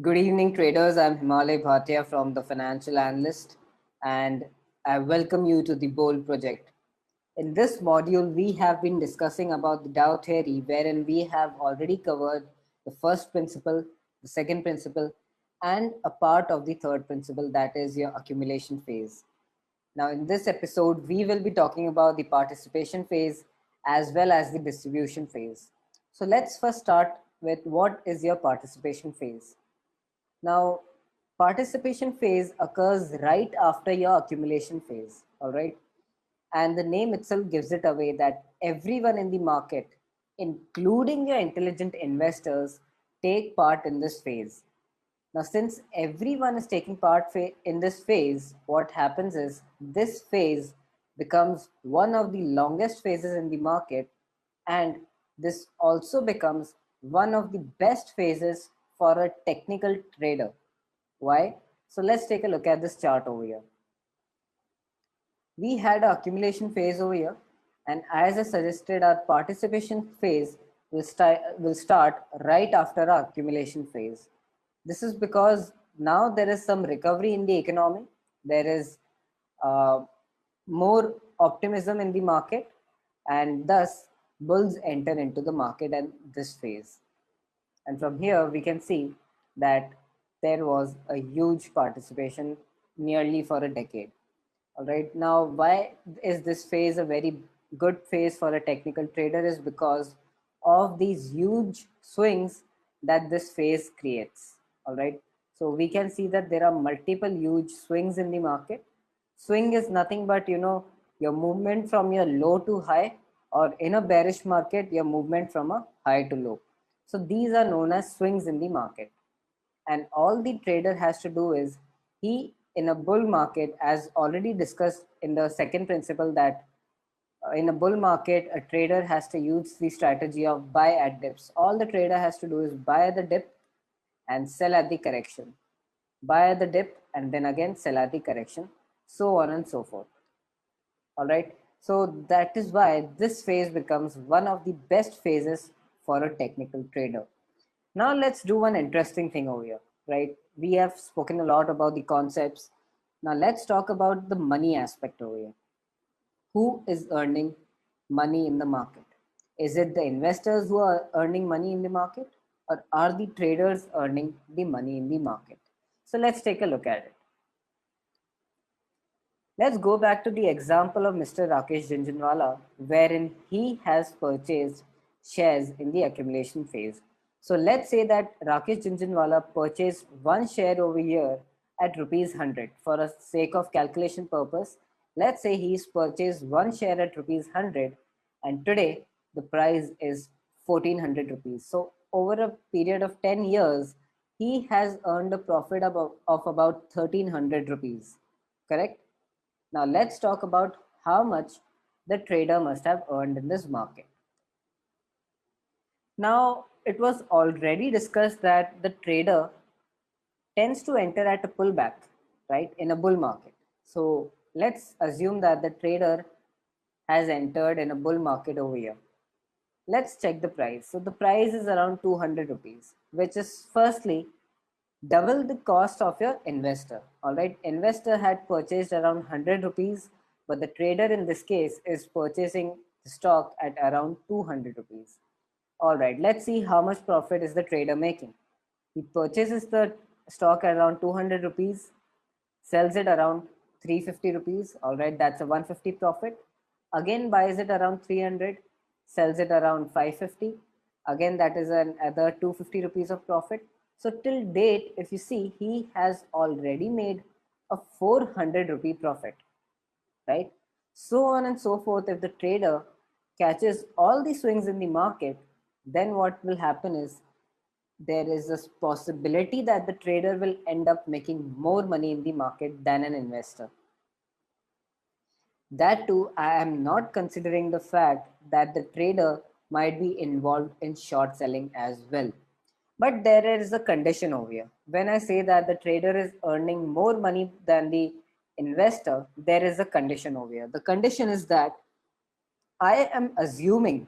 Good evening, traders. I'm Himalay Bhatia from the Financial Analyst, and I welcome you to the Bold Project. In this module, we have been discussing about the Dow theory, wherein we have already covered the first principle, the second principle, and a part of the third principle, that is your accumulation phase. Now, in this episode, we will be talking about the participation phase as well as the distribution phase. So, let's first start with what is your participation phase. Now, participation phase occurs right after your accumulation phase, all right? And the name itself gives it away that everyone in the market, including your intelligent investors, take part in this phase. Now, since everyone is taking part in this phase, what happens is this phase becomes one of the longest phases in the market, and this also becomes one of the best phases for a technical trader. Why? So let's take a look at this chart over here. We had an accumulation phase over here, and as I suggested, our participation phase will start right after our accumulation phase. This is because now there is some recovery in the economy. There is uh, more optimism in the market, and thus bulls enter into the market and this phase. And from here, we can see that there was a huge participation nearly for a decade. All right. Now, why is this phase a very good phase for a technical trader? Is because of these huge swings that this phase creates. All right. So we can see that there are multiple huge swings in the market. Swing is nothing but, your movement from your low to high, or in a bearish market, your movement from a high to low. So these are known as swings in the market. And all the trader has to do is he, in a bull market, as already discussed in the second principle, that in a bull market a trader has to use the strategy of buy at dips. All the trader has to do is buy at the dip and sell at the correction, buy at the dip and then again sell at the correction, so on and so forth. All right. So that is why this phase becomes one of the best phases for a technical trader. Now let's do one interesting thing over here, right? We have spoken a lot about the concepts. Now let's talk about the money aspect over here. Who is earning money in the market? Is it the investors who are earning money in the market, or are the traders earning the money in the market? So let's take a look at it. Let's go back to the example of Mr. Rakesh Jhunjhunwala, wherein he has purchased shares in the accumulation phase. So let's say that Rakesh Jhunjhunwala purchased one share over here at rupees 100. For a sake of calculation purpose, let's say he's purchased one share at rupees 100, and today the price is 1400 rupees. So over a period of 10 years, he has earned a profit of about 1300 rupees. Correct? Now let's talk about how much the trader must have earned in this market. Now it was already discussed that the trader tends to enter at a pullback, right, in a bull market. So let's assume that the trader has entered in a bull market over here. Let's check the price. So the price is around 200 rupees, which is firstly double the cost of your investor. All right, investor had purchased around 100 rupees, but the trader in this case is purchasing the stock at around 200 rupees. All right, let's see how much profit is the trader making. He purchases the stock at around 200 rupees, sells it around 350 rupees. All right, that's a 150 profit. Again buys it around 300, sells it around 550. Again, that is another 250 rupees of profit. So till date, if you see, he has already made a 400 rupee profit, right? So on and so forth. If the trader catches all the swings in the market, then what will happen is there is a possibility that the trader will end up making more money in the market than an investor. That too, I am not considering the fact that the trader might be involved in short selling as well. But there is a condition over here. When I say that the trader is earning more money than the investor, there is a condition over here. The condition is that I am assuming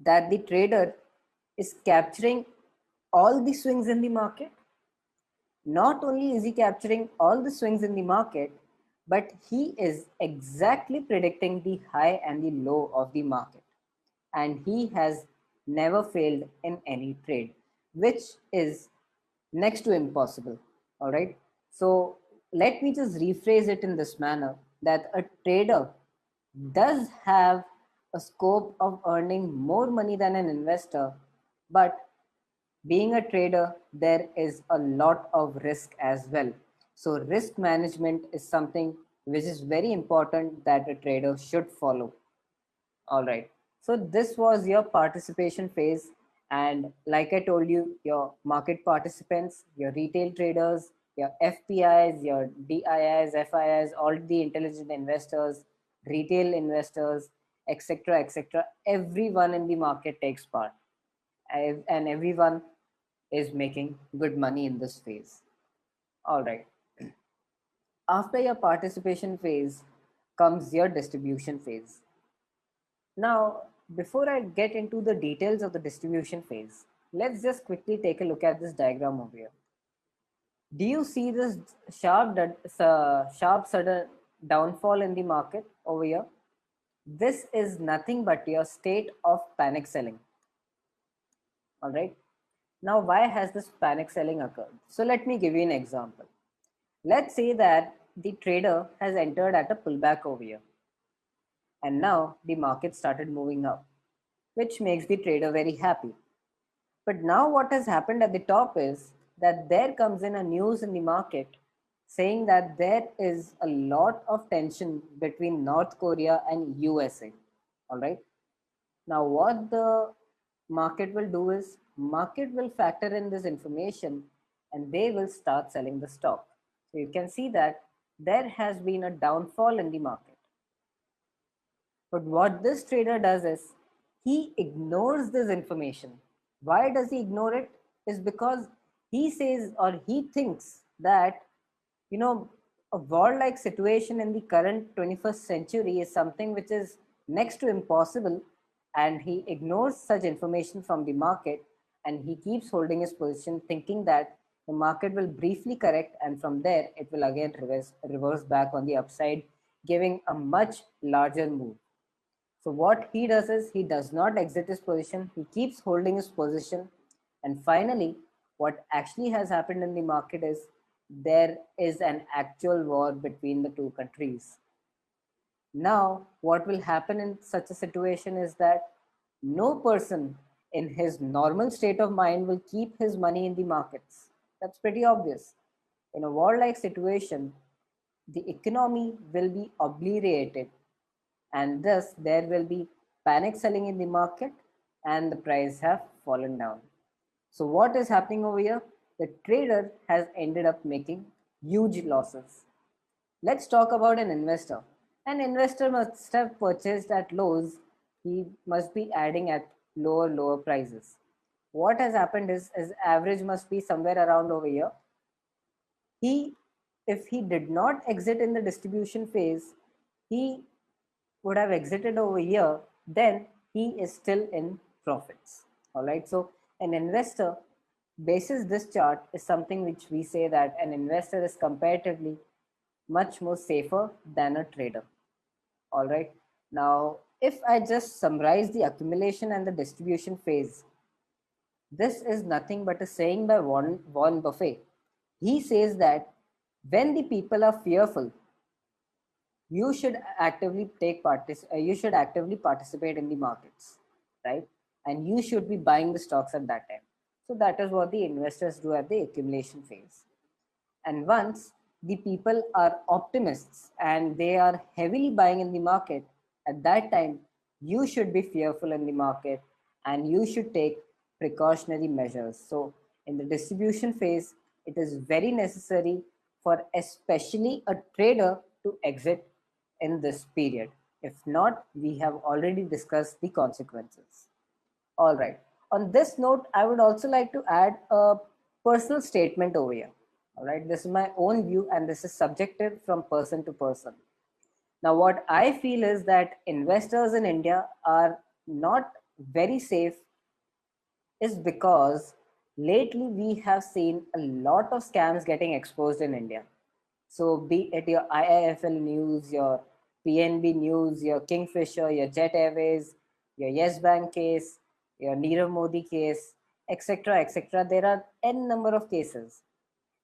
that the trader is capturing all the swings in the market. Not only is he capturing all the swings in the market, but he is exactly predicting the high and the low of the market. And he has never failed in any trade, which is next to impossible. All right. So let me just rephrase it in this manner that a trader does have a scope of earning more money than an investor, but being a trader, there is a lot of risk as well. So, risk management is something which is very important that a trader should follow. All right. So, this was your participation phase. And like I told you, your market participants, your retail traders, your FPIs, your DIIs, FIIs, all the intelligent investors, retail investors, etc., etc. Everyone in the market takes part, and everyone is making good money in this phase. All right. After your participation phase comes your distribution phase. Now, before I get into the details of the distribution phase, let's just quickly take a look at this diagram over here. Do you see this sharp sudden downfall in the market over here? This is nothing but your state of panic selling. All right. Now, why has this panic selling occurred? So let me give you an example. Let's say that the trader has entered at a pullback over here, and now the market started moving up, which makes the trader very happy. But now what has happened at the top is that there comes in a news in the market saying that there is a lot of tension between North Korea and USA. All right. Now what the market will do is market will factor in this information and they will start selling the stock. So you can see that there has been a downfall in the market. But what this trader does is he ignores this information. Why does he ignore it? Is because he says or he thinks that, you know, a war-like situation in the current 21st century is something which is next to impossible, and he ignores such information from the market and he keeps holding his position thinking that the market will briefly correct and from there it will again reverse back on the upside, giving a much larger move. So what he does is he does not exit his position, he keeps holding his position. And finally, what actually has happened in the market is there is an actual war between the two countries. Now, what will happen in such a situation is that no person in his normal state of mind will keep his money in the markets. That's pretty obvious. In a war like situation, the economy will be obliterated and thus there will be panic selling in the market and the price have fallen down. So what is happening over here? The trader has ended up making huge losses. Let's talk about an investor. An investor must have purchased at lows. He must be adding at lower prices. What has happened is his average must be somewhere around over here. He, if he did not exit in the distribution phase, he would have exited over here, then he is still in profits. All right. So an investor basis this chart is something which we say that an investor is comparatively much more safer than a trader. All right. Now, if I just summarize the accumulation and the distribution phase, this is nothing but a saying by Warren Buffett. He says that when the people are fearful, you should you should actively participate in the markets, right? And you should be buying the stocks at that time. So that is what the investors do at the accumulation phase. And once the people are optimists and they are heavily buying in the market, at that time you should be fearful in the market and you should take precautionary measures. So in the distribution phase, it is very necessary for especially a trader to exit in this period. If not, we have already discussed the consequences. All right. On this note, I would also like to add a personal statement over here. All right. This is my own view and this is subjective from person to person. Now, what I feel is that investors in India are not very safe is because lately we have seen a lot of scams getting exposed in India. So be it your IIFL news, your PNB news, your Kingfisher, your Jet Airways, your Yes Bank case, your Nirav Modi case, etc., etc. There are n number of cases.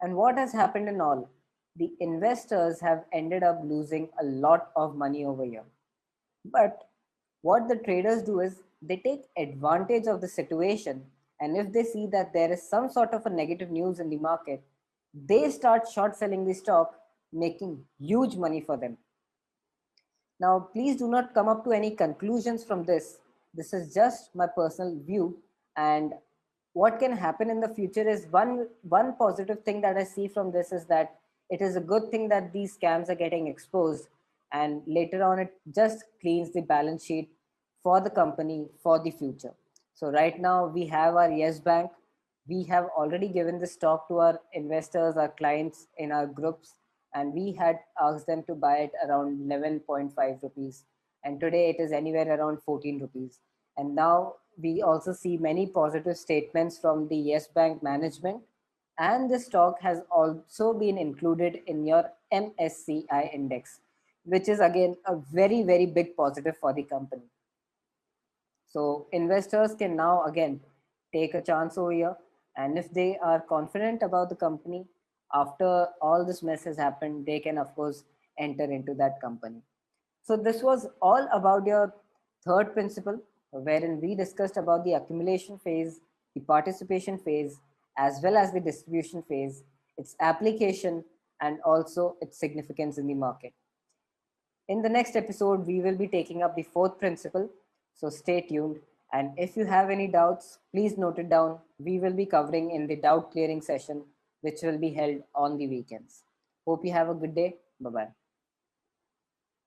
And what has happened in all? The investors have ended up losing a lot of money over here. But what the traders do is they take advantage of the situation. And if they see that there is some sort of a negative news in the market, they start short selling the stock, making huge money for them. Now, please do not come up to any conclusions from this. This is just my personal view. And what can happen in the future is one positive thing that I see from this is that it is a good thing that these scams are getting exposed, and later on it just cleans the balance sheet for the company for the future. So right now we have our Yes Bank. We have already given the stock to our investors, our clients in our groups, and we had asked them to buy it around 11.5 rupees. And today it is anywhere around 14 rupees. And now we also see many positive statements from the Yes Bank management. And the stock has also been included in your MSCI index, which is again a very, very big positive for the company. So investors can now again take a chance over here. And if they are confident about the company, after all this mess has happened, they can, of course, enter into that company. So this was all about your third principle, wherein we discussed about the accumulation phase, the participation phase, as well as the distribution phase, its application, and also its significance in the market. In the next episode, we will be taking up the fourth principle. So stay tuned. And if you have any doubts, please note it down. We will be covering in the doubt clearing session, which will be held on the weekends. Hope you have a good day. Bye bye.